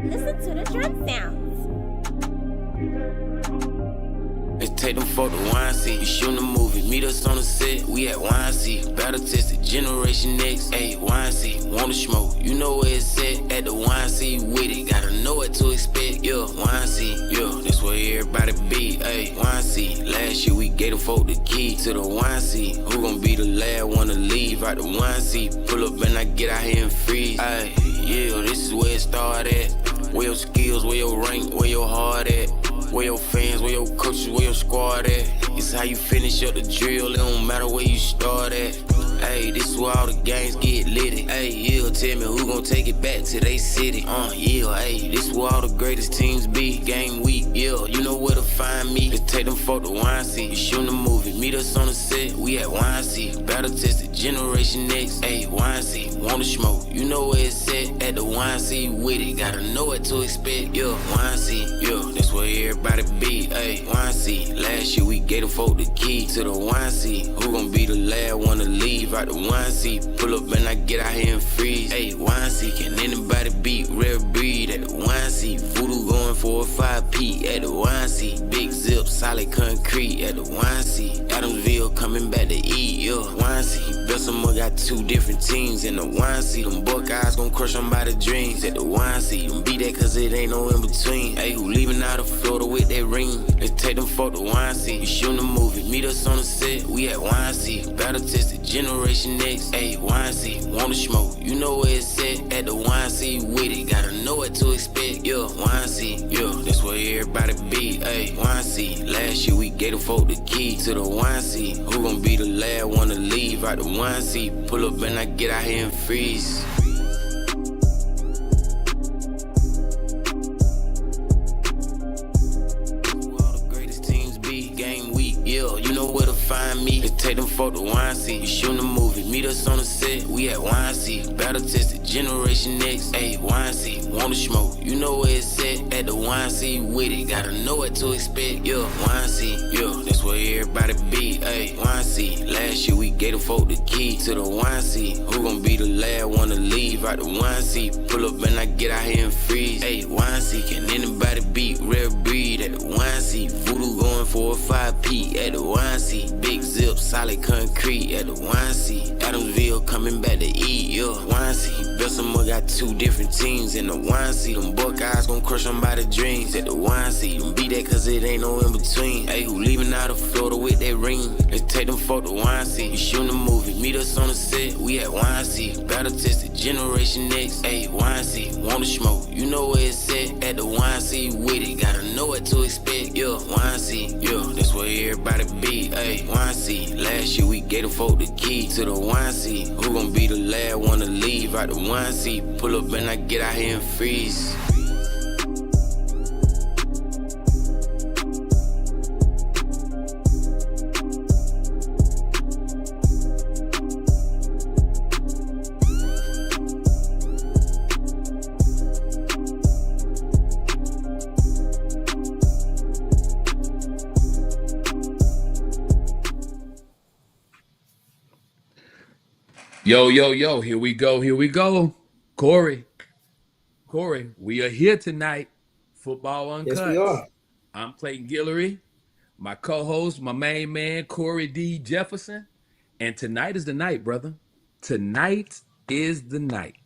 Listen to the drum sounds. Let's take them for the wine seat. You shooting a movie, meet us on the set. We at wine seat, battle tested, Generation X. Ayy, wine seat, wanna smoke? You know where it's at. At the wine seat with it, gotta know what to expect. Yeah, wine seat, yeah, that's where everybody be. Ayy, wine seat. Last year we gave the folk the key to the wine seat. Who gon' be the last one to leave out the wine seat? Pull up and I get out here and freeze. Ayy, yeah, this is where it started. Where your skills, where your rank, where your heart at. Where your fans, where your coaches, where your squad at. It's how you finish up the drill, it don't matter where you start at. Ayy, this is where all the games get litty. Ayy, yeah, tell me who gon' take it back to they city. Yeah, ayy, this is where all the greatest teams be. Game week, yeah, you know where to find me. Let's take them for the wine seat. You shooting a movie, meet us on the set. We at wine seat, battle tested, Generation X. Ayy, wine seat, wanna smoke? You know where it's at. At the wine seat with it, gotta know what to expect. Yeah, wine seat, yeah, that's where everybody be. Ayy, wine seat. Last year we gave the folk the key to the wine seat. Who gon' be the last one to leave out the wine seat? Pull up and I get out here and freeze. Ayy, wine seat. Can anybody beat rare breed at the wine seat? Voodoo going for a 5P at the wine seat. Big zip, solid concrete at the wine seat. Adamsville coming back to eat. Yeah, wine seat. Bessemer got two different teams in the wine seat. Them Buckeyes gon' crush them by the dreams at the wine seat. Them beat that cause it ain't no in between. Ayy, who leaving out of Florida with that ring? Let's take them for the wine seat. You shooting a movie, meet us on the set. We at wine seat, battle tested, Generation X. Ayy, wine seat, wanna smoke? You know where it's at. At the wine seat with it, gotta know what to expect. Yeah, wine seat, yeah, that's where everybody be. Ayy, wine seat. Last year we gave the folk the key to the wine seat. Who gon' be the last one to leave out the wine seat? Pull up and I get out here and freeze. Yeah, you know where to find me. Let's take them for the wine seat. You shooting a movie, meet us on the set. We at wine seat, battle tested, Generation X. Ayy, wine seat, wanna smoke? You know where it's at. At the wine seat with it, gotta know what to expect. Yeah, wine seat, yeah, that's where everybody be. Ayy, wine seat. Last year we gave the folk the key to the wine seat. Who gon' be the last one to leave out the wine seat? Pull up and I get out here and freeze. Ayy, wine seat. Can anybody beat rare breed at the wine seat? Voodoo going for a 5P at the wine seat. Big zip, solid concrete at the wine seat. Adamsville coming back to eat, yeah, wine seat. Bessemer got two different teams in the wine seat. Them Buckeyes gon' crush them by the dreams at the wine seat. Them beat that cause it ain't no in between. Ayy, who leaving out of Florida with that ring? Let's take them for the wine seat. You shooting a movie, meet us on the set. We at wine seat, battle tested, Generation X. Ayy, wine seat, wanna smoke? You know where it's at. At the wine seat with it, gotta know what to expect. Yeah, wine seat, yeah, that's where everybody be. Ayy, wine seat. Last year we gave the folk the key to the wine seat. Who gon' be the last one to leave out the wine seat? Pull up and I get out here and freeze. Yo, here we go. Corey, we are here tonight. Football Yes, we Uncut. are. I'm Clayton Guillory, my co-host, my main man, Corey D. Jefferson. And tonight is the night, brother. Tonight is the night.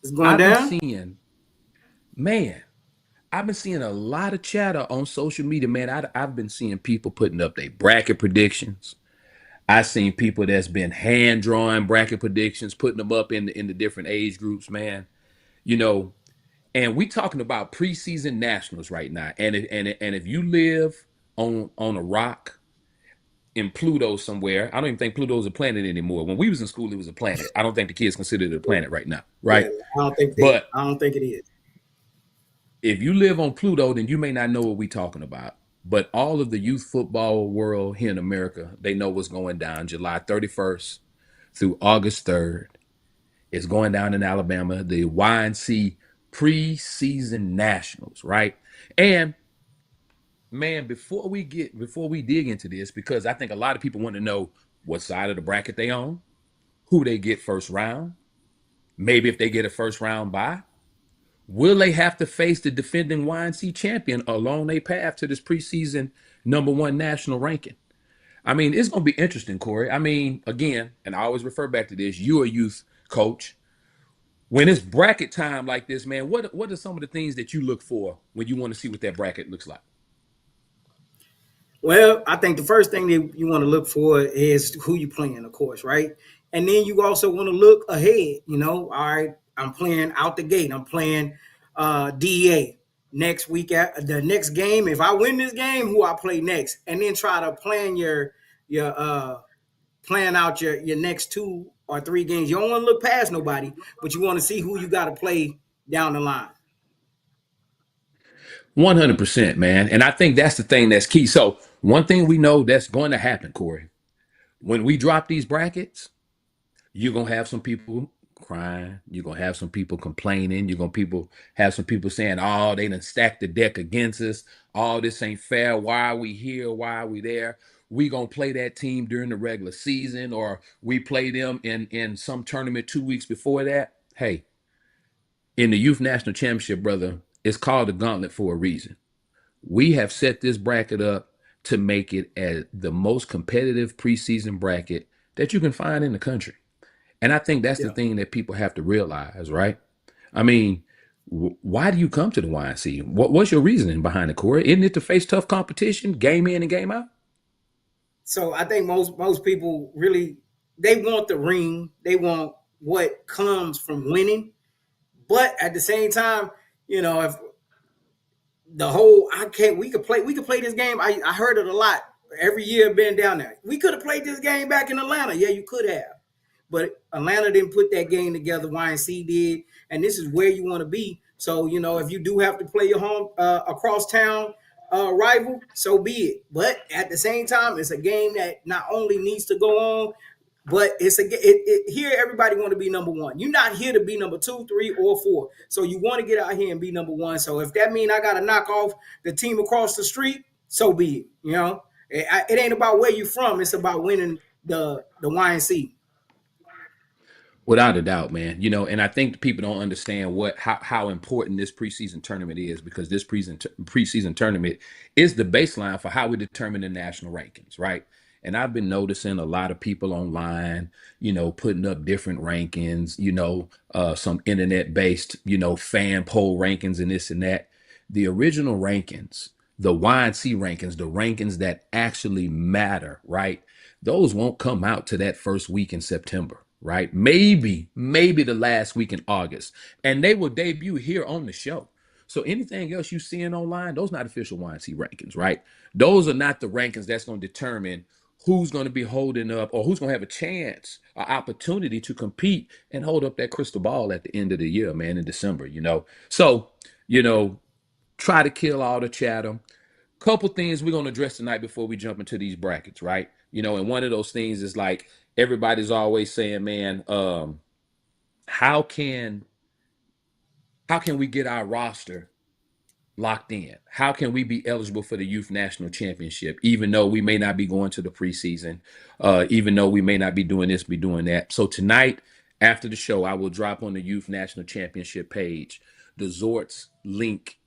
It's going I've been down. seeing, man, I've been seeing a lot of chatter on social media, man. I've been seeing people putting up their bracket predictions. I've seen people that's been hand drawing bracket predictions, putting them up in the different age groups, man. You know, and we talking about preseason nationals right now. And if you live on a rock in Pluto somewhere, I don't even think Pluto's a planet anymore. When we was in school, it was a planet. I don't think the kids consider it a planet right now, Yeah, right? But I don't think it is. if you live on Pluto, then you may not know what we're talking about. But all of the youth football world here in America, they know what's going down July 31st through August 3rd. It's going down in Alabama, the YNC preseason nationals, right? And man, before we dig into this, because I think a lot of people want to know what side of the bracket they on, who they get first round, maybe if they get a first round bye, Will they have to face the defending YNC champion along their path to this preseason #1 national ranking? I mean, it's going to be interesting, Corey. I mean, again, and I always refer back to this, you're a youth coach. When it's bracket time like this, man, what are some of the things that you look for when you want to see what that bracket looks like? Well, I think the first thing that you want to look for is who you playing, of course, right? And then you also want to look ahead. All right, I'm playing out the gate. I'm playing DEA next week at the next game. If I win this game, who I play next, and then try to your plan out your next 2 or 3 games. You don't want to look past nobody, but you want to see who you got to play down the line. 100%, man. And I think that's the thing that's key. So, one thing we know that's going to happen, Corey, when we drop these brackets, you're going to have some people crying. You're going to have some people complaining. You're going to have some people saying, oh, they done stacked the deck against us. Oh, this ain't fair. Why are we here? Why are we there? We going to play that team during the regular season, or we play them in some tournament 2 weeks before that. Hey, in the Youth National Championship, brother, it's called the gauntlet for a reason. We have set this bracket up to make it as the most competitive preseason bracket that you can find in the country. And I think that's the Yeah. thing that people have to realize, right? I mean, why do you come to the YNC? What's your reasoning behind it, Corey? Isn't it to face tough competition, game in and game out? So I think most people really they want the ring. They want what comes from winning. But at the same time, if the whole I can't we could play this game. I heard it a lot every year being down there. We could have played this game back in Atlanta. Yeah, you could have. But Atlanta didn't put that game together. YNC did, and this is where you want to be. So if you do have to play your home across town rival, so be it. But at the same time, it's a game that not only needs to go on, but here everybody want to be number one. You're not here to be number 2, 3, or 4. So you want to get out here and be number one. So if that means I got to knock off the team across the street, so be it. It ain't about where you're from. It's about winning the YNC. Without a doubt, man. And I think people don't understand how important this preseason tournament is, because this preseason tournament is the baseline for how we determine the national rankings, right? And I've been noticing a lot of people online, putting up different rankings, some internet-based, fan poll rankings and this and that. The original rankings, the YNC rankings, the rankings that actually matter, right? Those won't come out to that first week in September, right? Maybe the last week in August. And they will debut here on the show. So anything else you seeing online, those not official YNC rankings, right? Those are not the rankings that's going to determine who's going to be holding up, or who's going to have a chance, an opportunity to compete and hold up that crystal ball at the end of the year, man, in December. So, you know, try to kill all the chatter. Couple things we're going to address tonight before we jump into these brackets, right? And one of those things is like everybody's always saying, man, how can we get our roster locked in? How can we be eligible for the Youth National Championship, even though we may not be going to the preseason, even though we may not be doing this, be doing that? So tonight, after the show, I will drop on the Youth National Championship page the Zorts link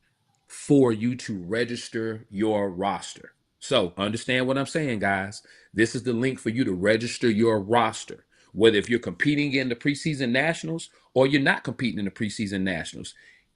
for you to register your roster. So understand what I'm saying, guys. This is the link for you to register your roster. Whether if you're competing in the preseason nationals or you're not competing in the preseason nationals,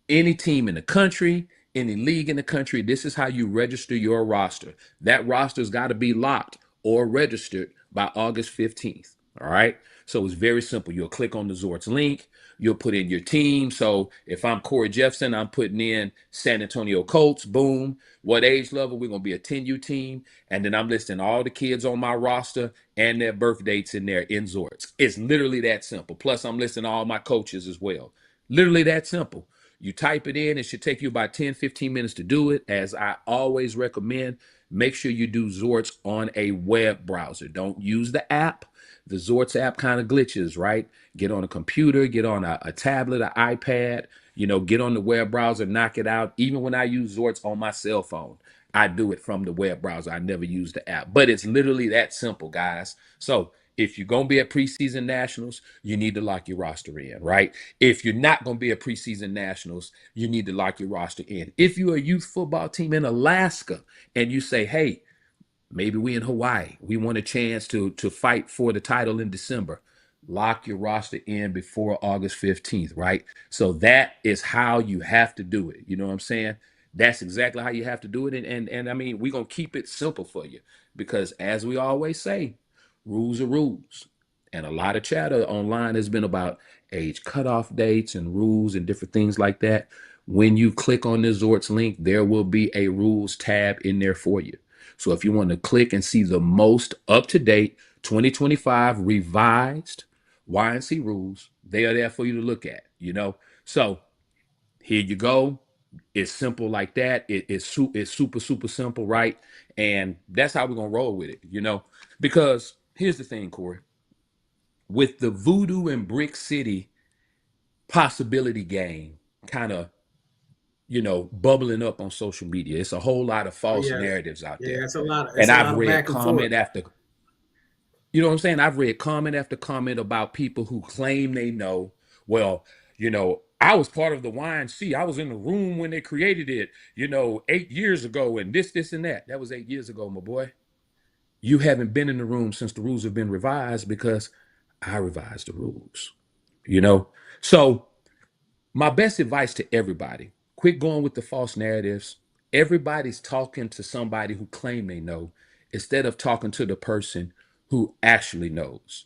any team in the country, any league in the country, this is how you register your roster. That roster's got to be locked or registered by August 15th. All right. So it's very simple. You'll click on the Zorts link. You'll put in your team. So if I'm Corey Jefferson, I'm putting in San Antonio Colts. Boom. What age level? We're going to be a 10U team. And then I'm listing all the kids on my roster and their birth dates in there in Zorts. It's literally that simple. Plus, I'm listing all my coaches as well. Literally that simple. You type it in. It should take you about 10, 15 minutes to do it. As I always recommend, make sure you do Zorts on a web browser. Don't use the app. The Zorts app kind of glitches, right? Get on a computer, get on a tablet, an iPad, get on the web browser, knock it out. Even when I use Zorts on my cell phone, I do it from the web browser. I never use the app, but it's literally that simple, guys. So If you're going to be at preseason nationals, you need to lock your roster in, right? If you're not going to be at preseason nationals, you need to lock your roster in. If you're a youth football team in Alaska and you say, hey, maybe we in Hawaii, we want a chance to fight for the title in December, lock your roster in before August 15th, right? So that is how you have to do it. You know what I'm saying? That's exactly how you have to do it. And I mean, we're going to keep it simple for you because as we always say, rules are rules. And a lot of chatter online has been about age cutoff dates and rules and different things like that. When you click on this Zort's link, there will be a rules tab in there for you. So if you want to click and see the most up-to-date 2025 revised YNC rules, they are there for you to look at, you know. So here you go. It's simple like that. It's super, super simple, right? And that's how we're going to roll with it, you know. Because here's the thing, Corey. With the Voodoo and Brick City possibility game kind of, you know, bubbling up on social media, it's a whole lot of Oh false yeah, narratives out yeah. there. It's a lot. It's And a I've lot of read back and forth. comment after, you know what I'm saying? I've read comment after comment about people who claim they know. Well, you know, I was part of the YNC. I was in the room when they created it, you know, 8 years ago, and this, and that. That was 8 years ago, my boy. You haven't been in the room since the rules have been revised because I revised the rules, you know? So, my best advice to everybody, quit going with the false narratives. Everybody's talking to somebody who claim they know instead of talking to the person who actually knows.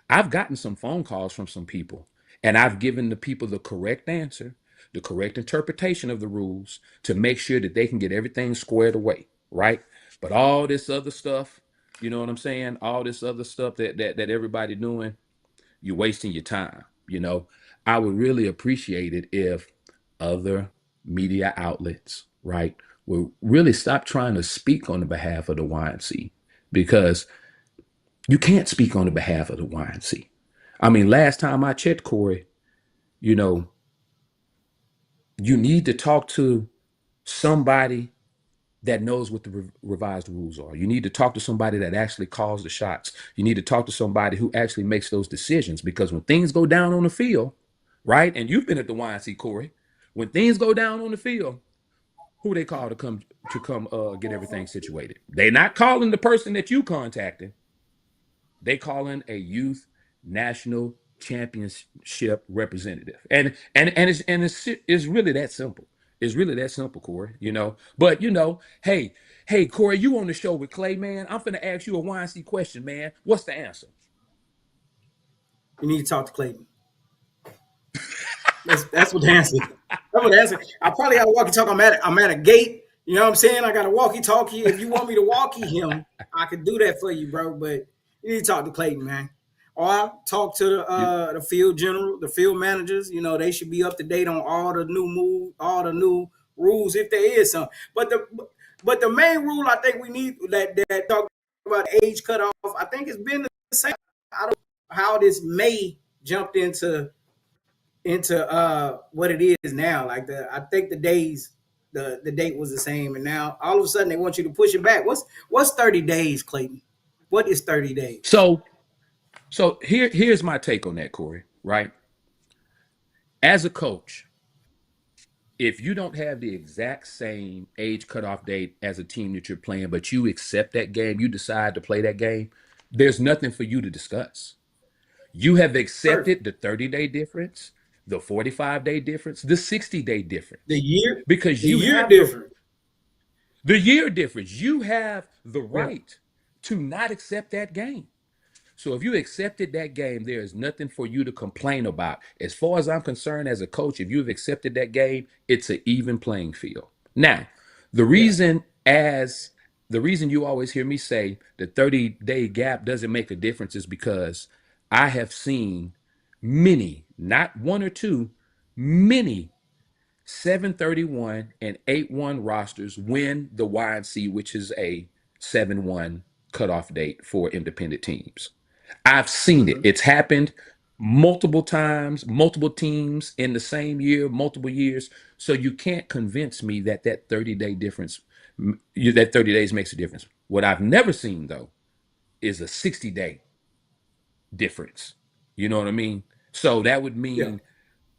I've gotten some phone calls from some people and I've given the people the correct answer, the correct interpretation of the rules to make sure that they can get everything squared away, right? But all this other stuff, you know what I'm saying? All this other stuff that everybody doing, you're wasting your time. You know, I would really appreciate it if other media outlets, right, will really stop trying to speak on the behalf of the YNC because you can't speak on the behalf of the YNC. I mean, last time I checked, Corey, you know, you need to talk to somebody that knows what the revised rules are. You need to talk to somebody that actually calls the shots. You need to talk to somebody who actually makes those decisions because when things go down on the field, right? And you've been at the YNC, Corey. When things go down on the field, who they call to come get everything situated? They're not calling the person that you contacted. They calling a youth national championship representative, and it's really that simple. It's really that simple, Corey. You know, but you know, hey, Corey, you on the show with Clay, man? I'm finna ask you a YNC question, man. What's the answer? You need to talk to Clayton. That's what the answer. That's what the answer. I probably got a walkie talkie. I'm at a gate. You know what I'm saying? I got a walkie talkie. If you want me to walkie him, I can do that for you, bro. But you need to talk to Clayton, man. Or I'll talk to You, the field general, the field managers. You know, they should be up to date on all the new move, all the new rules, if there is some. But the main rule I think we need that talk about age cutoff. I think it's been the same. I don't know how this May jumped into what it is now. Like I think the date was the same, and now all of a sudden they want you to push it back. What's 30 days, Clayton? What is 30 days? so here's my take on that, Corey. Right, as a coach, if you don't have the exact same age cutoff date as a team that you're playing, but you accept that game, you decide to play that game, there's nothing for you to discuss. You have accepted Perfect. the 30-day difference, the 45-day difference, the 60-day The difference, year, because the you year have different. the year difference. You have the Yeah, right to not accept that game. So if you accepted that game, there is nothing for you to complain about. As far as I'm concerned as a coach, if you've accepted that game, it's an even playing field. Now, the yeah. reason as the reason you always hear me say the 30-day gap doesn't make a difference is because I have seen many, not one or two, many 731 and 8-1 rosters win the YNC, which is a 7-1 cutoff date for independent teams. I've seen it. Mm-hmm. It's happened multiple times, multiple teams in the same year, multiple years. So you can't convince me that that 30-day difference, that 30 days makes a difference. What I've never seen though is a 60-day difference. You know what I mean? So that would Yeah. mean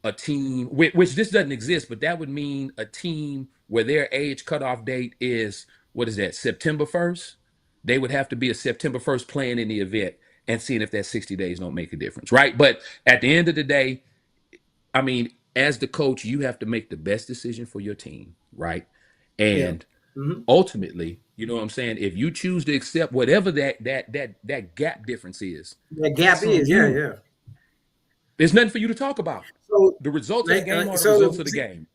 a team, which this doesn't exist, but that would mean a team where their age cutoff date is, what is that, September 1st? They would have to be a September 1st playing in the event and seeing if that 60 days don't make a difference, right? But at the end of the day, I mean, as the coach, you have to make the best decision for your team, right? Yeah. And Mm-hmm. ultimately, you know what I'm saying? If you choose to accept whatever that gap difference is, That gap that's on is, yeah, you. yeah. There's nothing for you to talk about. So, The results of the game are the so results of the game.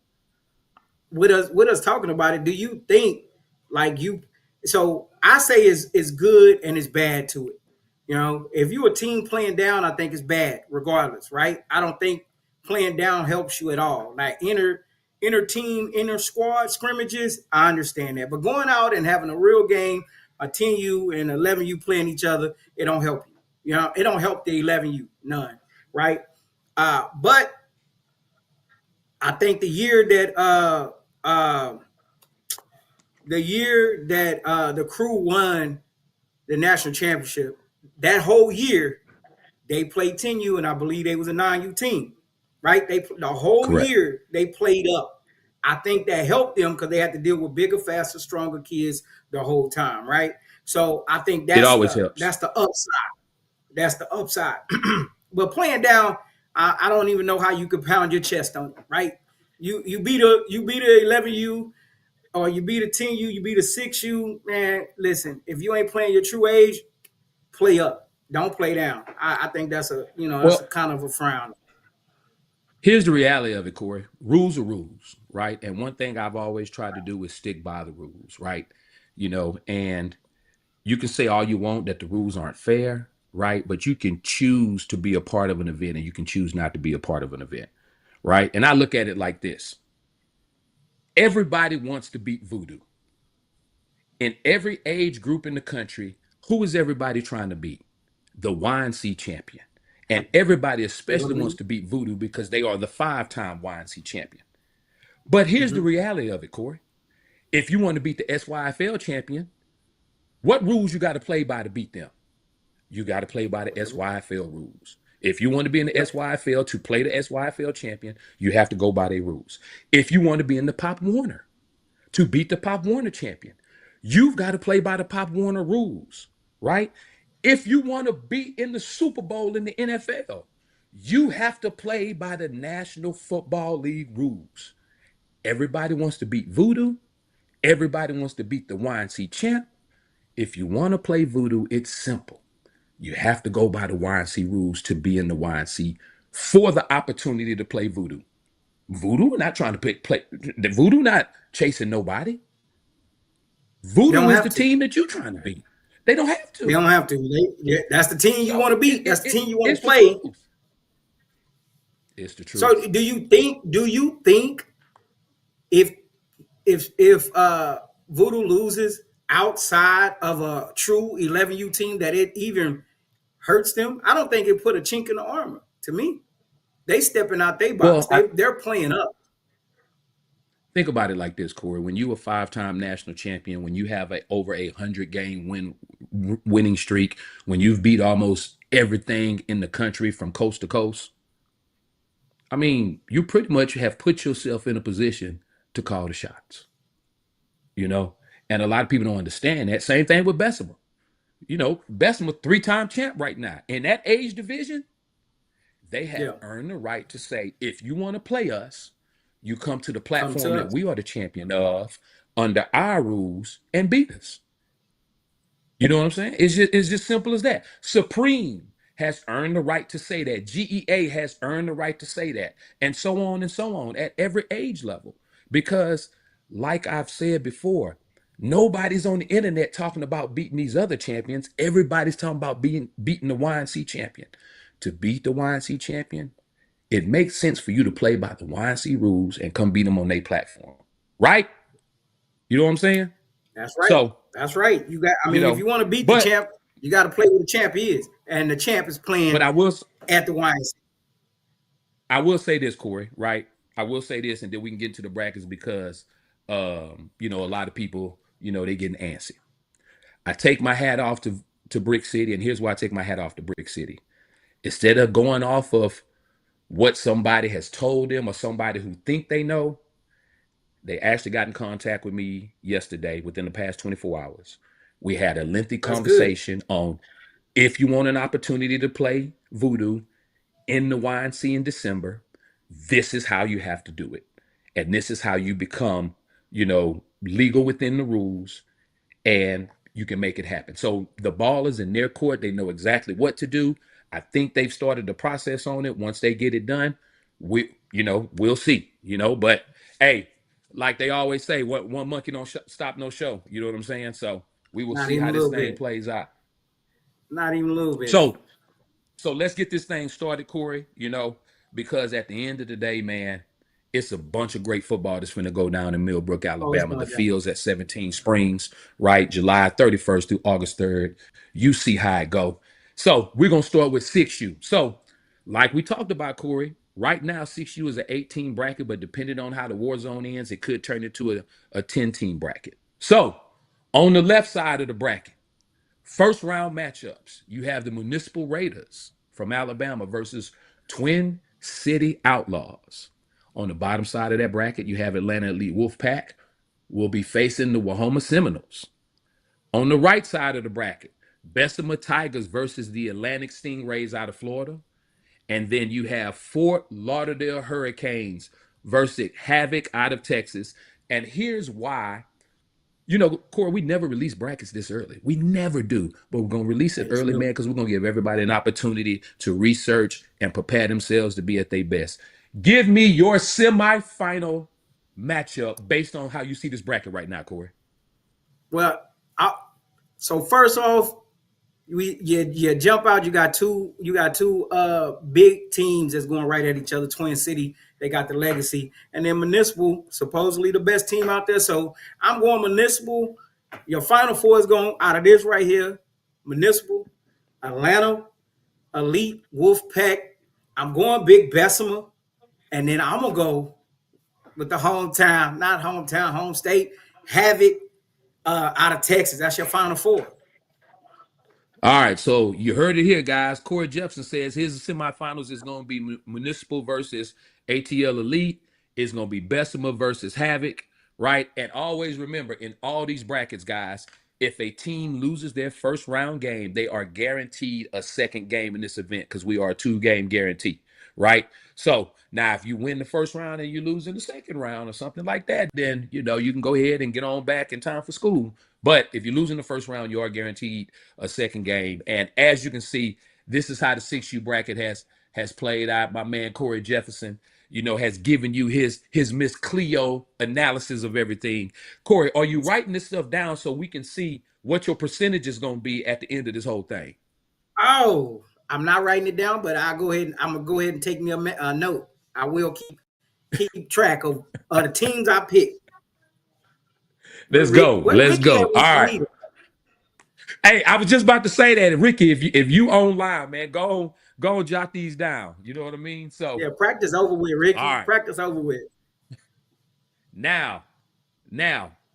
with us talking about it, do you think like you? So I say is good and it's bad to it. You know, if you a team playing down, I think it's bad regardless, right? I don't think playing down helps you at all. Like inner team, inner squad scrimmages, I understand that, but going out and having a real game, a 10U and 11U playing each other, it don't help you. You know, it don't help the 11U none, right? But I think uh, the year that the crew won the national championship, that whole year they played 10U and I believe they was a 9U team, right? The whole Correct. year they played up. I think that helped them because they had to deal with bigger, faster, stronger kids the whole time, right? So I think It that's always the helps. that's the upside. That's the upside. But playing down, I don't even know how you could pound your chest on it, right? You beat a 11U or you beat a 10U, you beat a 6U, man. Listen, if you ain't playing your true age, play up. Don't play down. I think that's that's a Well, kind of a frown. here's the reality of it, Corey. Rules are rules, right? And one thing I've always tried to do is stick by the rules, right? And you can say all you want that the rules aren't fair, right? But you can choose to be a part of an event and you can choose not to be a part of an event, right? And I look at it like this: everybody wants to beat voodoo. In every age group in the country, who is everybody trying to beat? The YNC champion. And everybody especially wants to beat voodoo because they are the 5-time YNC champion. But here's the Mm-hmm. reality of it, Corey. If you want to beat the SYFL champion, what rules you got to play by to beat them? You got to play by the SYFL rules. If you want to be in the Yep. SYFL to play the SYFL champion, you have to go by their rules. If you want to be in the Pop Warner to beat the Pop Warner champion, you've got to play by the Pop Warner rules, right? If you want to be in the Super Bowl in the NFL, you have to play by the National Football League rules. Everybody wants to beat Voodoo. Everybody wants to beat the YNC champ. If you want to play Voodoo, it's simple. You have to go by the YNC rules to be in the YNC for the opportunity to play Voodoo. Voodoo not trying to play the Voodoo not chasing nobody. They Voodoo don't is the have to. team that you're trying to beat. They don't have They to. don't have to. That's the team you want No, to beat. That's the team you want it's to the play. truth. It's the truth. So do you think if Voodoo loses outside of a true 11U team that it even hurts them? I don't think it put a chink in the armor. To me, they stepping out their box. Well, They're playing up. think about it like this, Corey. When you a 5-time national champion, when you have a over 100 game winning streak, when you've beat almost everything in the country from coast to coast, I mean, you pretty much have put yourself in a position to call the shots, you know? And a lot of people don't understand that. Same thing with Bessemer. Bessemer 3-time champ right now. In that age division, they have Yeah, earned the right to say, if you want to play us, you come to the come platform to that us. we are the champion of under our rules and beat us. You know what I'm saying? It's just simple as that. Supreme has earned the right to say that. GEA has earned the right to say that. And so on at every age level. Because, like I've said before, nobody's on the internet talking about beating these other champions. Everybody's talking about beating the YNC champion. To beat the YNC champion, it makes sense for you to play by the YNC rules and come beat them on their platform. Right? You know what I'm saying? That's right. So, That's right. You got. I you mean, if know, you want to beat the but champ, you got to play where the champ is, and the champ is But playing at the YMCA. I will say this, Corey, right? I will say this, and then we can get into the brackets because a lot of people, they getting antsy. I take my hat off to Brick City, and here's why I take my hat off to Brick City. Instead of going off of what somebody has told them or somebody who think they know, they actually got in contact with me yesterday within the past 24 hours. We had a lengthy That's good. conversation on if you want an opportunity to play voodoo in the YNC in December, this is how you have to do it. And this is how you become, legal within the rules and you can make it happen. So the ball is in their court. They know exactly what to do. I think they've started the process on it. Once they get it done, we'll see, but hey, like they always say, what one monkey don't stop no show. You know what I'm saying? So we will Not see even how a this little thing bit. plays out. Not even a little bit. So so let's get this thing started, Corey, because at the end of the day, man, it's a bunch of great football that's going to go down in Millbrook, Oh, it's Alabama. The going down. fields at 17 Springs, right? July 31st through August 3rd. You see how it go. So we're going to start with 6U. So like we talked about, Corey, right now 6U is an 18 bracket, but depending on how the war zone ends, it could turn into a 10-team bracket. So on the left side of the bracket, first round matchups, you have the Municipal Raiders from Alabama versus Twin City Outlaws. On the bottom side of that bracket, you have Atlanta Elite Wolfpack will be facing the Wahoma Seminoles. On the right side of the bracket, Bessemer Tigers versus the Atlantic Stingrays out of Florida. And then you have Fort Lauderdale Hurricanes versus Havoc out of Texas. And here's why. Corey, we never release brackets this early. We never do. But we're going to release it That is early, true. man, because we're going to give everybody an opportunity to research and prepare themselves to be at their best. Give me your semifinal matchup based on how you see this bracket right now, Corey. Well, so first off, you jump out. You got two big teams that's going right at each other. Twin City, they got the Legacy, and then Municipal, supposedly the best team out there. So I'm going Municipal. Your final four is going out of this right here: Municipal, Atlanta, Elite, Wolfpack. I'm going Big Bessemer, and then I'm gonna go with the home state, Havoc out of Texas. That's your final four. All right, so you heard it here, guys. Corey Jepson says his semifinals is going to be Municipal versus ATL Elite. It's going to be Bessemer versus Havoc, right? And always remember, in all these brackets, guys, if a team loses their first round game, they are guaranteed a second game in this event because we are a 2-game guarantee, right? So now, if you win the first round and you lose in the second round or something like that, then you can go ahead and get on back in time for school. But if you lose in the first round, you are guaranteed a second game. And as you can see, this is how the 6U bracket has played out. My man Corey Jefferson, has given you his Miss Cleo analysis of everything. Corey, are you writing this stuff down so we can see what your percentage is going to be at the end of this whole thing? Oh, I'm not writing it down, but I'm gonna go ahead and take me a note. I will keep track of the teams I picked. Let's go. Where Let's Ricky go. at All with right. Anita? Hey, I was just about to say that, Ricky. If you online, man, go jot these down. You know what I mean? So, Yeah, practice over with, all Ricky. right. Practice over with. Now,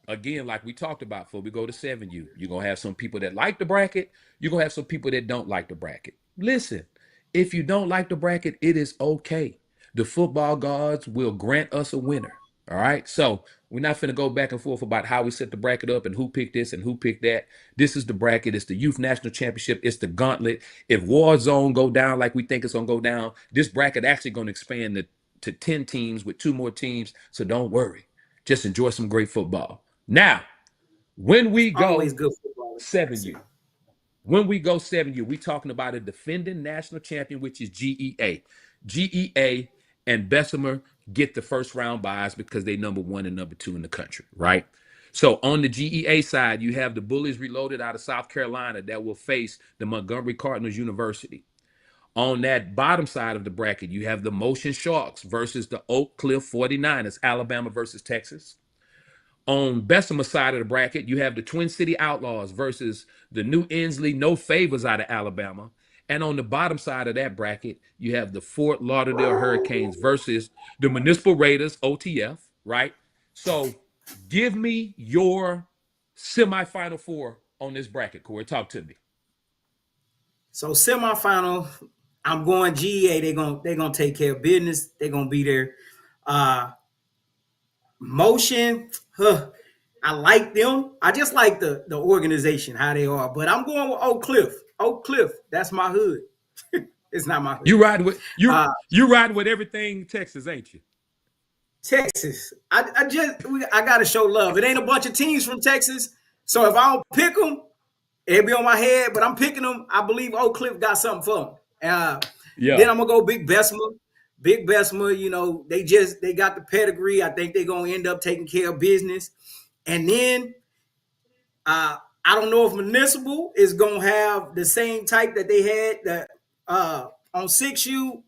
again, like we talked about before we go to 7U, you're gonna have some people that like the bracket, you're gonna have some people that don't like the bracket. Listen, if you don't like the bracket, it is okay. The football gods will grant us a winner. All right. So we're not finna go back and forth about how we set the bracket up and who picked this and who picked that. This is the bracket. It's the Youth National Championship. It's the gauntlet. If War Zone go down like we think it's gonna go down, this bracket actually gonna expand to 10 teams with 2 more teams. So don't worry. Just enjoy some great football. Now, when we Always go good football. 7U, we talking about a defending national champion, which is GEA. GEA and Bessemer get the first round buys because they number 1 and number 2 in the country, right? So on the GEA side, you have the Bullies Reloaded out of South Carolina that will face the Montgomery Cardinals University. On that bottom side of the bracket, you have the Motion Sharks versus the Oak Cliff 49ers, Alabama versus Texas. On Bessemer side of the bracket, you have the Twin City Outlaws versus the New Inslee No Favors out of Alabama. And on the bottom side of that bracket, you have the Fort Lauderdale Hurricanes versus the Municipal Raiders, OTF, right? So give me your semifinal 4 on this bracket, Corey. Talk to me. So semifinal, I'm going GEA. They're gonna take care of business. They're gonna be there. Motion, I like them. I just like the organization, how they are. But I'm going with Oak Cliff. Oak Cliff, that's my hood. It's not my hood. You riding with Uh, you riding with everything Texas, ain't you? Texas. I gotta show love. It ain't a bunch of teams from Texas, so if I don't pick them, it'll be on my head. But I'm picking them. I believe Oak Cliff got something for them. Yeah. Then I'm gonna go Big Bessemer. Big Bessemer, they got the pedigree. I think they're gonna end up taking care of business. And then I don't know if Municipal is gonna have the same type that they had that on 6U.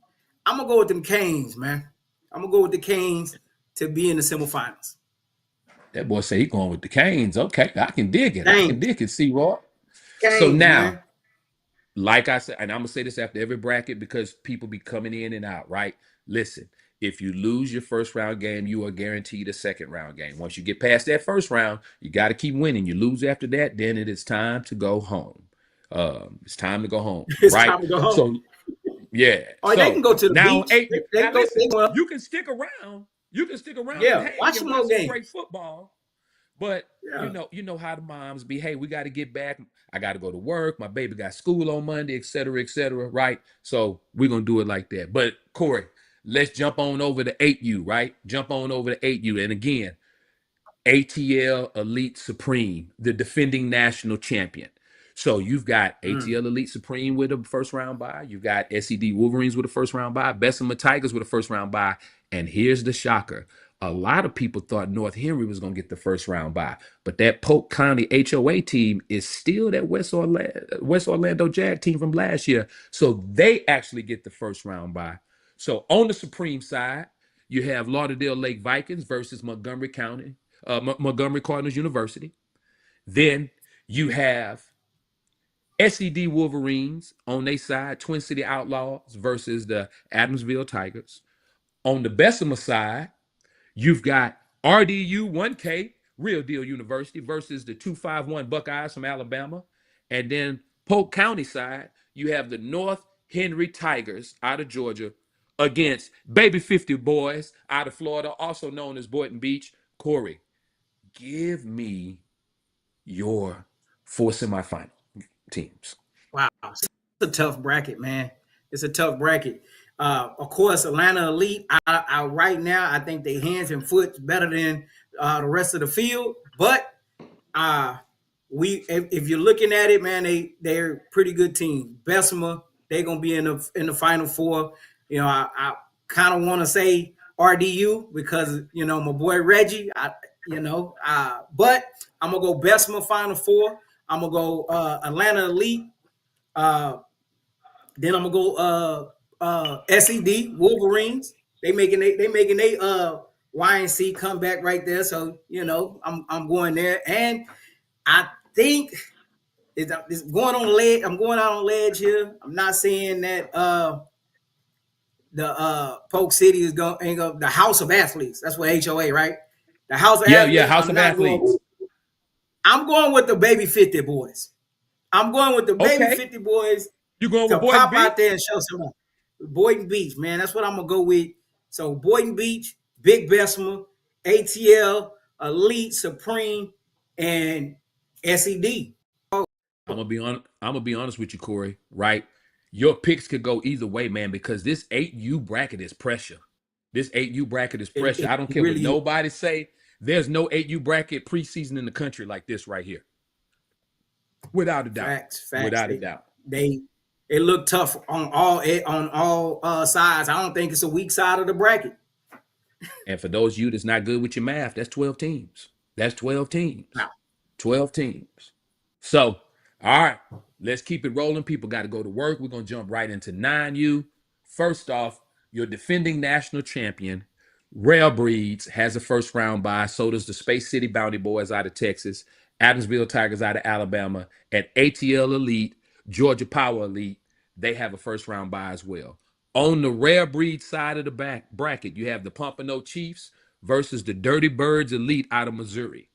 I'm gonna go with them Canes, man. I'm gonna go with the Canes to be in the semifinals. That boy say he going with the Canes. Okay, I can dig it. I can Canes, dig it, C-Roy. So Canes, now, man. like I said, and I'm gonna say this after every bracket because people be coming in and out, right? Listen, if you lose your first round game, you are guaranteed a second round game. Once you get past that first round, you got to keep winning. You lose after that, then it is time to go home. It's time to go home, It's right? time to go home. So yeah. Or they can So go to the now, beach. They now can go. listen, you can stick around. You can stick around and Yeah, hang watch and some watch more some games. great football. But Yeah, you know how the moms be. Hey, we got to get back. I got to go to work. My baby got school on Monday, et cetera, right? So we're gonna do it like that. But Corey, let's jump on over to 8U, right? Jump on over to 8U. And again, ATL Elite Supreme, the defending national champion. So you've got ATL Elite Supreme with a first round bye. You've got SED Wolverines with a first round bye. Bessemer Tigers with a first round bye. And here's the shocker. A lot of people thought North Henry was going to get the first round bye. But that Polk County HOA team is still that West Orlando Jag team from last year. So they actually get the first round bye. So on the Supreme side, you have Lauderdale Lake Vikings versus Montgomery County, Montgomery Cardinals University. Then you have SED Wolverines on their side, Twin City Outlaws versus the Adamsville Tigers. On the Bessemer side, you've got RDU 1K, Real Deal University versus the 251 Buckeyes from Alabama. And then Polk County side, you have the North Henry Tigers out of Georgia against Baby 50 Boys out of Florida, also known as Boynton Beach. Corey, give me your four semifinal teams. wow, it's a tough bracket, man. It's a tough bracket. Of course, Atlanta Elite. Right now, I think they hands and foot better than the rest of the field. But uh, if you're looking at it, man, they're a pretty good team. Bessemer, they're gonna be in the final four. I kind of want to say RDU because my boy Reggie. But I'm gonna go Bessemer final four. I'm gonna go Atlanta Elite. Then I'm gonna go SED Wolverines. They making they YNC comeback right there. So I'm going there, and I think it's going on ledge. I'm going out on ledge here. I'm not saying that the Polk City is going ain't go the House of Athletes. That's what HOA, right? The House of Yeah, Athletes. House I'm of not going. Athletes. I'm going with the Baby 50 boys. I'm going with the Baby Okay. 50 boys You going to with Boynton pop Beach? out there and show some. Boynton Beach, man. That's what I'm gonna go with. So Boynton Beach, Big Bessemer, ATL, Elite, Supreme, and SED. I'm gonna be honest with you, Corey. Right, your picks could go either way, man, because this 8U bracket is pressure. This 8U bracket is pressure. I don't It care what really is. nobody say. There's no 8U bracket preseason in the country like this right here, without a doubt. Facts. Without a doubt. They it look tough on all sides. I don't think it's a weak side of the bracket. And for those of you that's not good with your math, that's 12 teams. That's 12 teams. Now, 12 teams. So, all right, let's keep it rolling. People got to go to work. We're going to jump right into 9U. First off, your defending national champion, Rail Breeds, has a first round bye. So does the Space City Bounty Boys out of Texas, Adamsville Tigers out of Alabama, and ATL Elite, Georgia Power Elite. They have a first round bye as well. On the Rare Breed side of the bracket, you have the Pompano Chiefs versus the Dirty Birds Elite out of Missouri.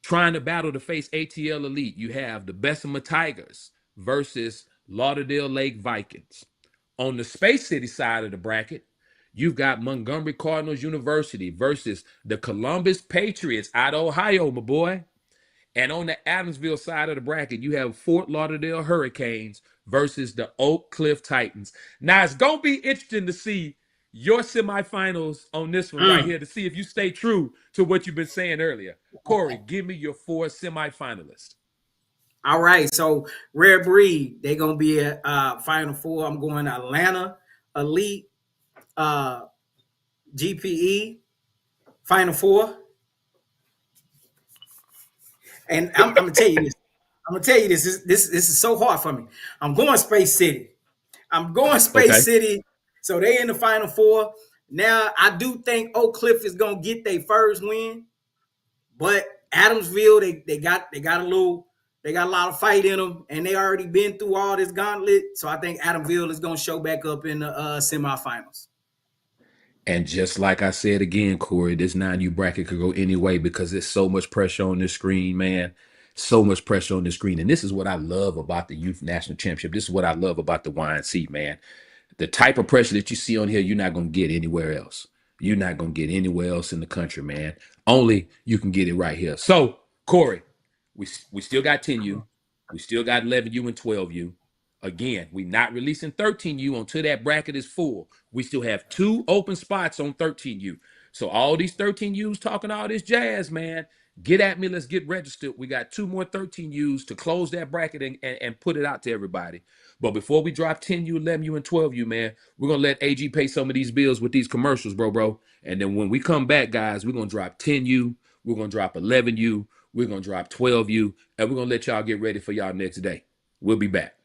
Trying to battle to face ATL Elite, you have the Bessemer Tigers versus Lauderdale Lake Vikings. On the Space City side of the bracket, you've got Montgomery Cardinals University versus the Columbus Patriots out of Ohio, my boy. And on the Adamsville side of the bracket, you have Fort Lauderdale Hurricanes versus the Oak Cliff Titans. Now, it's going to be interesting to see your semifinals on this one right here to see if you stay true to what you've been saying earlier. Corey, give me your 4 semifinalists. All right, so Rare Breed, they're gonna be at Final Four. I'm going Atlanta Elite, GPE Final Four, and I'm gonna tell you this. I'm gonna tell you this. This is so hard for me. I'm going Space City. City. So they in the Final Four. Now I do think Oak Cliff is gonna get their first win, but Adamsville they got a lot of fight in them, and they already been through all this gauntlet. So I think Adamsville is gonna show back up in the semifinals. And just like I said again, Corey, this 9U bracket could go any way because there's so much pressure on this screen, man. So much pressure on the screen. And this is what I love about the Youth National Championship. This is what I love about the YNC, man. The type of pressure that you see on here, you're not going to get anywhere else. You're not going to get anywhere else in the country, man. Only you can get it right here. So, Corey, we still got 10U. We still got 11U and 12U. Again, we're not releasing 13U until that bracket is full. We still have 2 open spots on 13U. So all these 13Us talking all this jazz, man, get at me. Let's get registered. We got 2 more 13Us to close that bracket and put it out to everybody. But before we drop 10U, 11U, and 12U, man, we're going to let AG pay some of these bills with these commercials, bro. And then when we come back, guys, we're going to drop 10U. We're going to drop 11U. We're going to drop 12U. And we're going to let y'all get ready for y'all next day. We'll be back.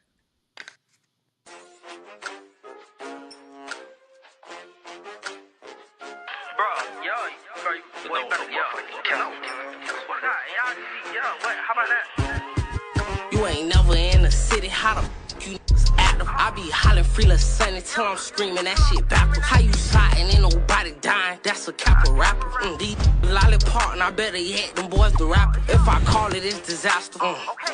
You ain't never in the city, how the you active? I be hollering freeless sunny till I'm screaming that shit backwards. How you sliding, ain't nobody dying, that's a capital rapper. These lollipop, and I better yet, them boys the rapper. If I call it, it's disaster.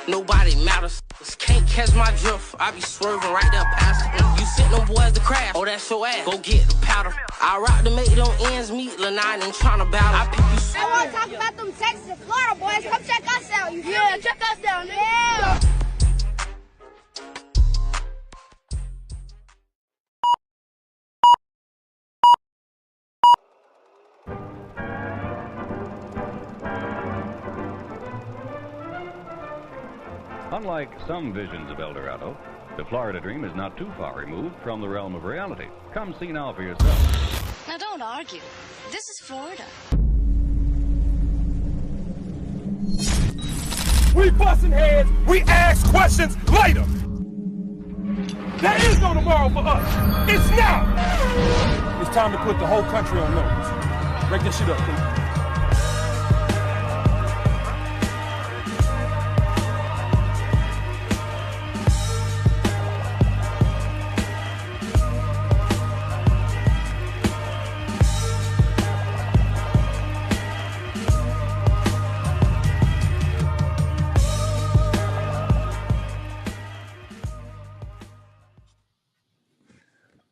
Nobody matters. Can't catch my drift, I be swerving right there past it. You sent them boys to crash, oh that's your ass, go get the powder. I rock to make them ends meet, Lanine ain't tryna battle. I pick you. I want to talk about them Texas and Florida boys. Come check us out. Yeah, check us out. Yeah. Unlike some visions of El Dorado, the Florida dream is not too far removed from the realm of reality. Come see now for yourself. Now don't argue. This is Florida. We busting heads, we ask questions later. There is no tomorrow for us. It's now. It's time to put the whole country on notice. Break this shit up, please.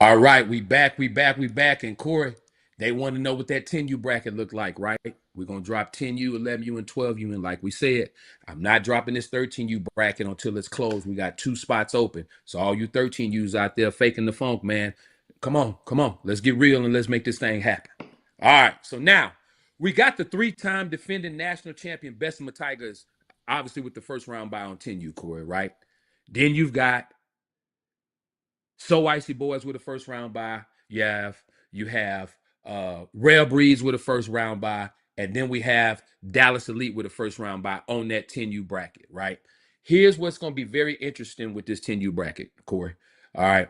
All right, we back. And Corey, they want to know what that 10U bracket looked like, right? We're going to drop 10U, 11U, and 12U. And like we said, I'm not dropping this 13U bracket until it's closed. We got 2 spots open. So all you 13Us out there faking the funk, man, come on. Let's get real and let's make this thing happen. All right, so now we got the 3-time defending national champion Bessemer Tigers, obviously with the first round bye on 10U, Corey, right? Then you've got So Icy Boys with a first round bye. You have Rare Breeds with a first round bye. And then we have Dallas Elite with a first round bye on that 10U bracket, right? Here's what's going to be very interesting with this 10U bracket, Corey. All right.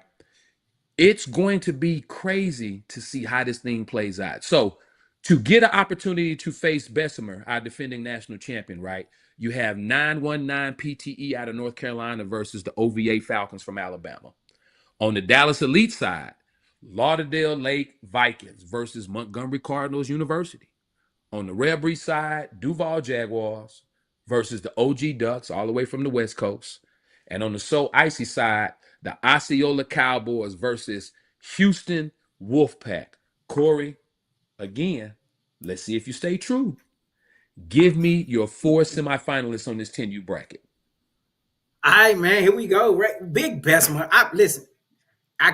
It's going to be crazy to see how this thing plays out. So to get an opportunity to face Bessemer, our defending national champion, right? You have 919 PTE out of North Carolina versus the OVA Falcons from Alabama. On the Dallas Elite side, Lauderdale Lake Vikings versus Montgomery Cardinals University. On the Rare Breed side, Duval Jaguars versus the OG Ducks all the way from the West Coast. And on the So Icy side, The Osceola Cowboys versus Houston Wolfpack. Corey, again, let's see if you stay true. Give me your 4 semifinalists on this 10U bracket. All right, man, here we go. Right. Big Bessemer. Listen, I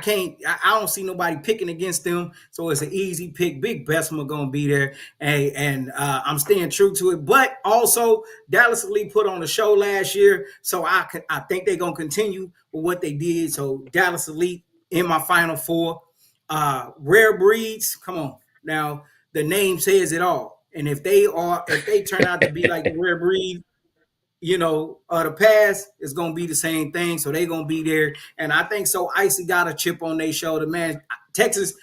don't see nobody picking against them, so it's an easy pick. Big Bessemer gonna be there, and I'm staying true to it. But also, Dallas Elite put on a show last year, so I think they're gonna continue with what they did. So Dallas Elite in my final 4. Rare Breeds, come on now. The name says it all, and if they turn out to be like the Rare Breed, the past is gonna be the same thing. So they're gonna be there, and I think so. Icy got a chip on their shoulder, man. Texas,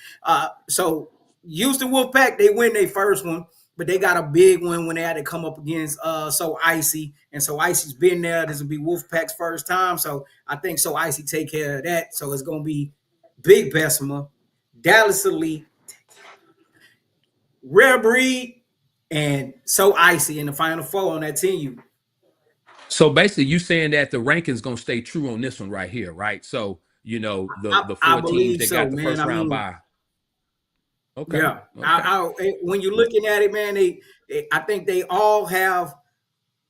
so Houston Wolfpack, they win their first one, but they got a big one when they had to come up against So Icy, and So Icy's been there. This will be Wolfpack's first time, so I think So Icy take care of that. So it's gonna be Big Bessemer, Dallas Elite, Rare Breed, and So Icy in the final 4 on that 10U. So basically, you saying that the rankings gonna stay true on this one right here, right? So the 4 teams that got the first round bye. Okay. Yeah. Okay. When you're looking at it, man, I think they all have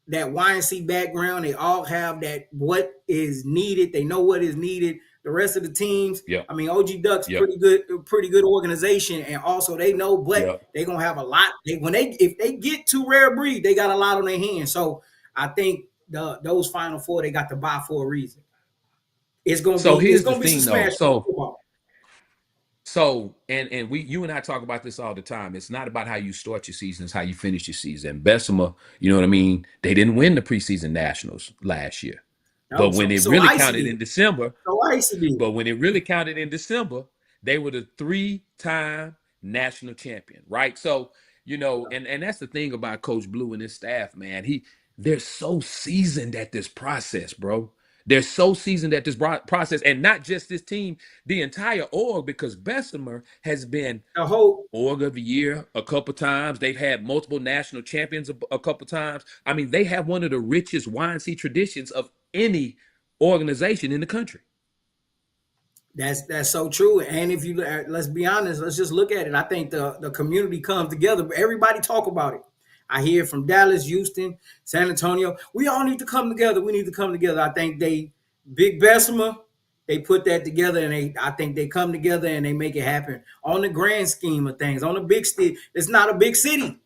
that YNC background. They all have that what is needed. They know what is needed. The rest of the teams, I mean, OG Ducks, pretty good organization, and also they know, but they're gonna have a lot. If they get to Rare Breed, they got a lot on their hands. So I think those final 4 they got to buy for a reason. It's gonna be some smash football. So you and I talk about this all the time. It's not about how you start your season, it's how you finish your season. Bessemer, you know what I mean? They didn't win the preseason nationals last year. But when it really counted in December, they were the 3-time national champion, right? So, and that's the thing about Coach Blue and his staff, man. They're so seasoned at this process, bro. They're so seasoned at this process, and not just this team, the entire org, because Bessemer has been the whole org of the year a couple times. They've had multiple national champions a couple times. I mean, they have one of the richest YNC traditions of any organization in the country. That's so true. And if you let's be honest, let's just look at it. I think the community comes together. Everybody talk about it. I hear from Dallas, Houston, San Antonio. We all need to come together. We need to come together. I think Big Bessemer, they put that together, and I think they come together and they make it happen on the grand scheme of things. On the big city, it's not a big city.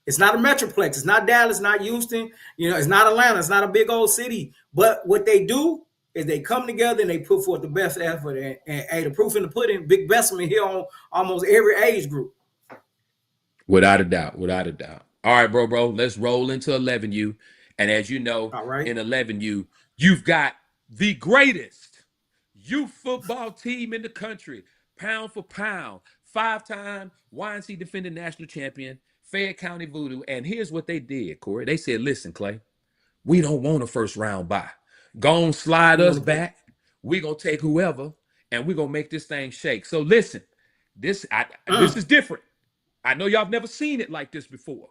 It's not a metroplex. It's not Dallas, not Houston. It's not Atlanta. It's not a big old city. But what they do is they come together and they put forth the best effort. And the proof in the pudding, Big Bessemer here on almost every age group. Without a doubt. All right, bro. Let's roll into 11U. And as you know, in 11U, you've got the greatest youth football team in the country, pound for pound, 5-time YNC defending national champion, Fayette County Voodoo. And here's what they did, Corey. They said, listen, Clay, we don't want a first round bye. Go on, slide us back. We're going to take whoever, and we're going to make this thing shake. So listen, this is different. I know y'all have never seen it like this before.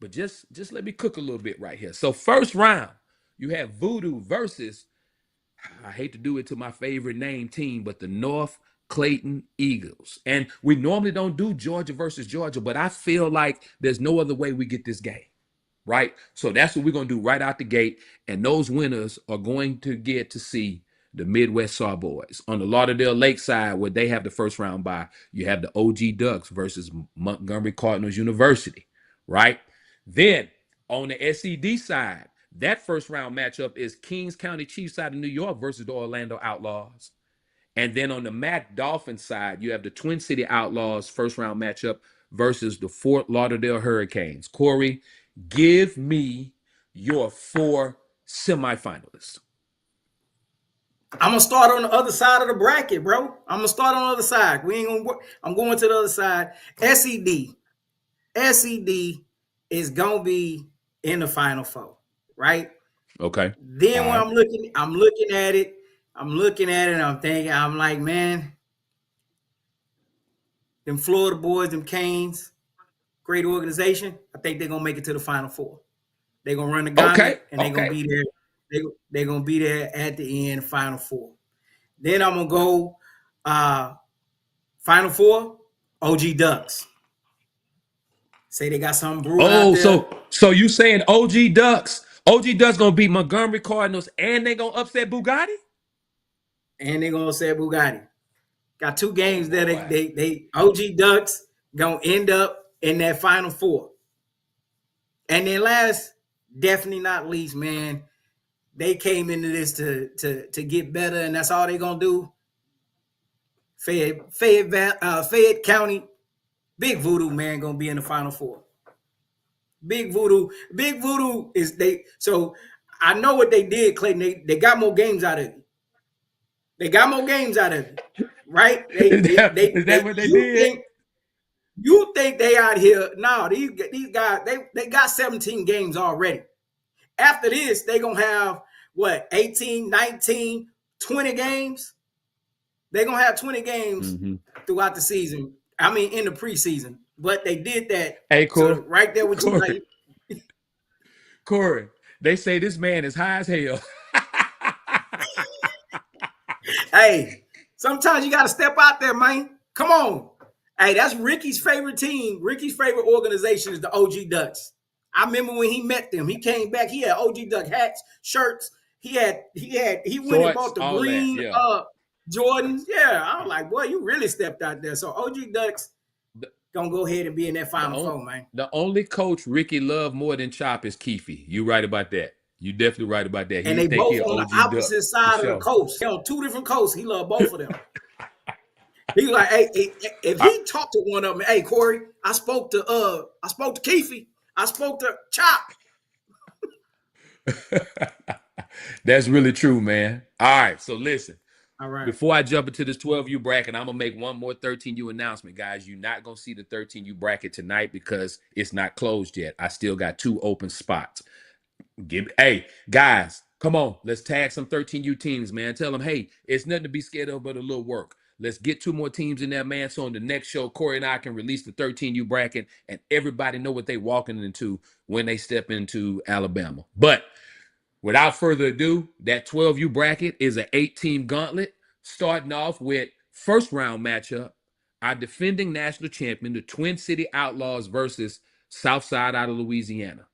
But just let me cook a little bit right here. So first round, you have Voodoo versus, I hate to do it to my favorite name team, but the North Clayton Eagles. And we normally don't do Georgia versus Georgia, but I feel like there's no other way we get this game, right? So that's what we're going to do right out the gate. And those winners are going to get to see the Midwest Sawboys. On the Lauderdale Lakeside, where they have the first round bye, you have the OG Ducks versus Montgomery Cardinals University, right? Then on the SED side, that first round matchup is Kings County Chiefs out of New York versus the Orlando Outlaws. And then on the MAC Dolphins side, you have the Twin City Outlaws first round matchup versus the Fort Lauderdale Hurricanes. Corey, give me your 4 semifinalists. I'm gonna start on the other side of the bracket, bro. I'm gonna start on the other side. I'm going to the other side. SED is gonna be in the final 4, right? Okay. Then when I'm looking at it, and I'm thinking, I'm like, man, them Florida boys, them Canes, great organization. I think they're gonna make it to the final 4. They're gonna run the gauntlet, and they're gonna be there. They're gonna be there at the end, final 4. Then I'm gonna go Final Four, OG Ducks. Say they got something brewing out Oh, there. so you saying OG Ducks? OG Ducks gonna beat Montgomery Cardinals and they gonna upset Bugatti? And they're gonna say Bugatti. Got 2 games that Boy. they OG Ducks gonna end up in that Final Four. And then last, definitely not least, man, they came into this to get better, and that's all they gonna do. Fayette County, Big Voodoo, man, gonna be in the Final Four. Big Voodoo is they. So I know what they did, Clayton. They got more games out of it. They got more games out of it, right? Is that what they did? You think they out here? No, these guys they got 17 games already. After this, they gonna have what 18, 19, 20 games. They're gonna have 20 games throughout the season. I mean, in the preseason. But they did that. Hey, Corey. So right there with Corey. you. Corey, they say this man is high as hell. Hey, sometimes you gotta step out there, man. Come on. Hey, that's Ricky's favorite team. Ricky's favorite organization is the OG Ducks. I remember when he met them. He came back. He had OG Duck hats, shirts. He went and bought the green Jordans. Yeah, I was like, boy, you really stepped out there. So OG Ducks gonna go ahead and be in that Final Four, man. The only coach Ricky loved more than Chop is Keefe. You right about that. You definitely right about that. And they both on the opposite side of the coast. They're on 2 different coasts. He loved both of them. He was like, hey, if he talked to one of them, hey, Corey, I spoke to Keefe. I spoke to Chop. That's really true, man. All right, so listen. All right. Before I jump into this 12U bracket, I'm going to make one more 13U announcement, guys. You're not going to see the 13U bracket tonight because it's not closed yet. I still got 2 open spots. Hey, guys, come on. Let's tag some 13U teams, man. Tell them, hey, it's nothing to be scared of but a little work. Let's get 2 more teams in there, man. So on the next show, Corey and I can release the 13U bracket and everybody know what they're walking into when they step into Alabama. But without further ado, that 12U bracket is an 8-team gauntlet, starting off with first round matchup, our defending national champion, the Twin City Outlaws versus Southside out of Louisiana.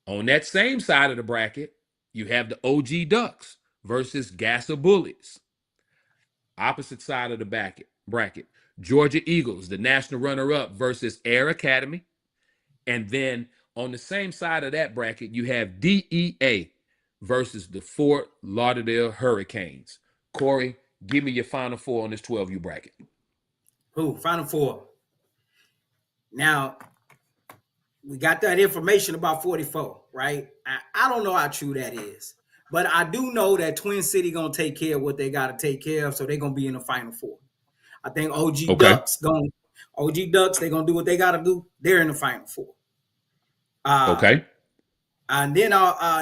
On that same side of the bracket, you have the OG Ducks versus Gasser Bullies. Opposite side of the bracket, Georgia Eagles, the national runner-up versus Air Academy. And then on the same side of that bracket, you have DEA versus the Fort Lauderdale Hurricanes. Corey, give me your Final Four on this 12U bracket. Final Four. Now, we got that information about 44, right? I don't know how true that is. But I do know that Twin City going to take care of what they got to take care of, so they're going to be in the Final Four. I think OG Ducks, they're going to do what they got to do. They're in the Final Four. Okay. And then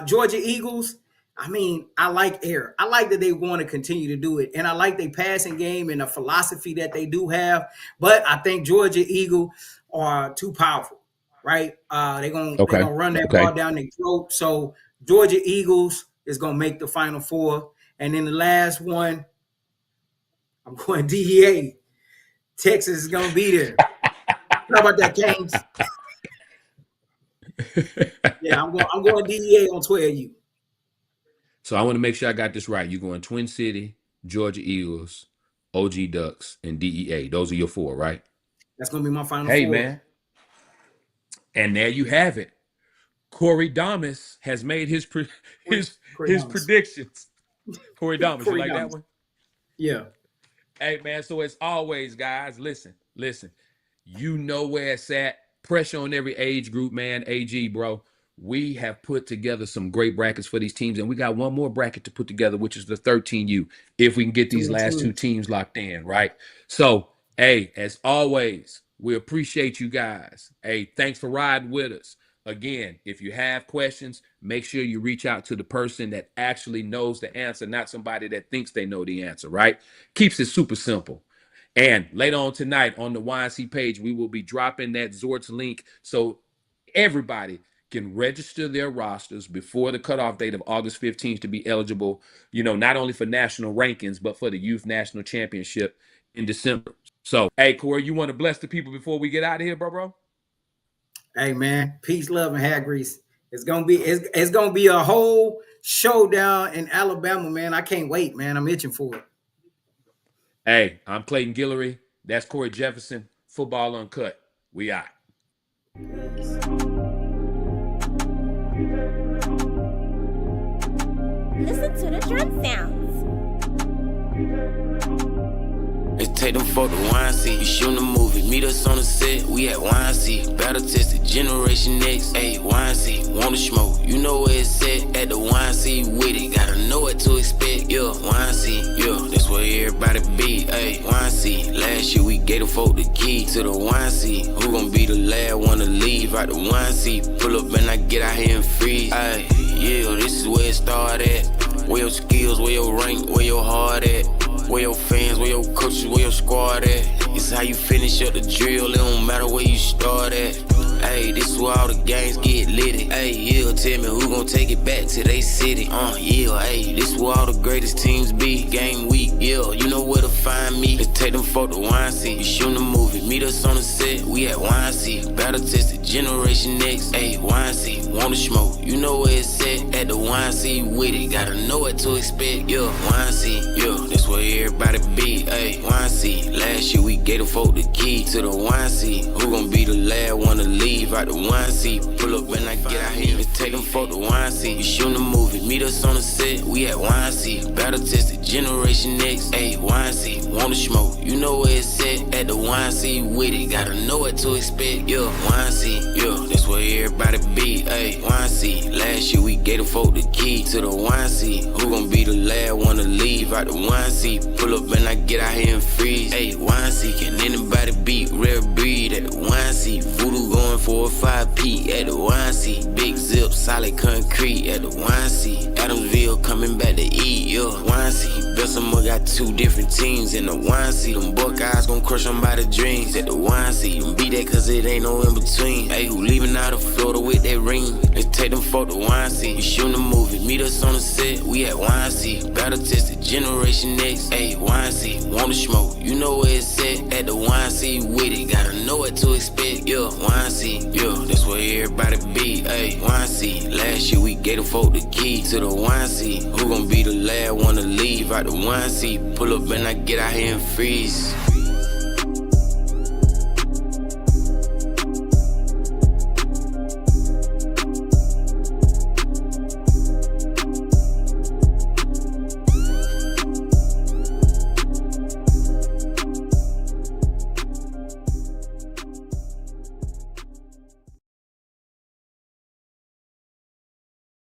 Georgia Eagles, I mean, I like Air. I like that they want to continue to do it. And I like their passing game and the philosophy that they do have. But I think Georgia Eagle are too powerful, right? They're going to run that ball down their throat. So Georgia Eagles is going to make the Final Four. And then the last one, I'm going DEA. Texas is going to be there. How about that, Canes? Yeah, I'm going DEA on 12U. So I want to make sure I got this right. You're going Twin City, Georgia Eagles, OG Ducks, and DEA. Those are your 4, right? That's going to be my Final Four. Hey, man. And there you have it. Corey Damas has made his predictions. Corey Damas, you like that one? Yeah. Hey, man, so as always, guys, listen. You know where it's at. Pressure on every age group, man. AG, bro. We have put together some great brackets for these teams, and we got one more bracket to put together, which is the 13U, if we can get these last 2 teams locked in, right? So, hey, as always, we appreciate you guys. Hey, thanks for riding with us. Again, if you have questions, make sure you reach out to the person that actually knows the answer, not somebody that thinks they know the answer, right? Keeps it super simple. And later on tonight on the YNC page, we will be dropping that Zort's link so everybody can register their rosters before the cutoff date of August 15th to be eligible, not only for national rankings, but for the Youth National Championship in December. So, hey, Corey, you want to bless the people before we get out of here, bro? Hey, man, peace, love, and hair grease. It's gonna be a whole showdown in Alabama, man. I can't wait, man. I'm itching for it. Hey, I'm Clayton Guillory. That's Corey Jefferson. Football Uncut. We out. Listen to the drum sounds. Let's take them for the YC. You shooting a movie, meet us on the set. We at YC. Battle tested, Generation X. Ayy, YC. Wanna smoke? You know where it's at. At the YC with it. Gotta know what to expect. Yeah, YC. Yeah, that's where everybody be. Ayy, YC. Last year we gave the folk the key to the YC. Who gon' be the last one to leave out the YC? Pull up and I get out here and freeze. Ayy, yeah, this is where it started. Where your skills, where your rank, where your heart at. Where your fans, where your coaches, where your squad at. It's how you finish up the drill, it don't matter where you start at. Hey, this is where all the gangs get litty. Hey, yeah, tell me who gon' take it back to they city. Yeah, hey, this is where all the greatest teams be. Game week, yeah, you know where to find me. Let's take them for the YC. You shooting a movie, meet us on the set. We at YC. Battle tested, Generation X. Ayy, YC. Wanna smoke? You know where it's at. At the YC with it. Gotta know what to expect. Yeah, YC. Yeah, that's where everybody be. Ayy, YC. Last year we gave the folk the key to the YC. Who gon' be the last one to leave out the YC? Pull up and I get out here. Let's take them for the YC. You shooting a movie, meet us on the set. We at YC. Battle tested, Generation X. Ayy, YC. Wanna smoke? You know where it's at. At the YC with it. Gotta know what to expect. Yeah, YC. Yeah, that's where everybody be. Ayy, YC. Last year we gave the folk the key to the YC. Who gon' be the last one to leave out the YC? Pull up and I get out here and freeze. Ayy, YC. Can anybody beat Rare Breed at the YC? Voodoo going 4 or 5P at the YC. Big zip, solid concrete at the YC. Adamsville coming back to eat, yeah, YC. Bessemer got 2 different teams in the YC. Them Buckeyes gon' crush them by the dreams at the YC. Them beat that cause it ain't no in between. Ayy, who leaving out of Florida with that ring? Let's take them for the YC. You shooting a movie, meet us on the set. We at YC. Battle tested, Generation X. Ayy, YC. Wanna smoke? You know where it's at. At the YC with it. Gotta know what to expect. Yeah, YC. Yeah, that's where everybody be. Ayy, YC. Last year we gave the folk the key to the YC. Who gon' be the last one to leave out the YC? Pull up and I get out here and freeze.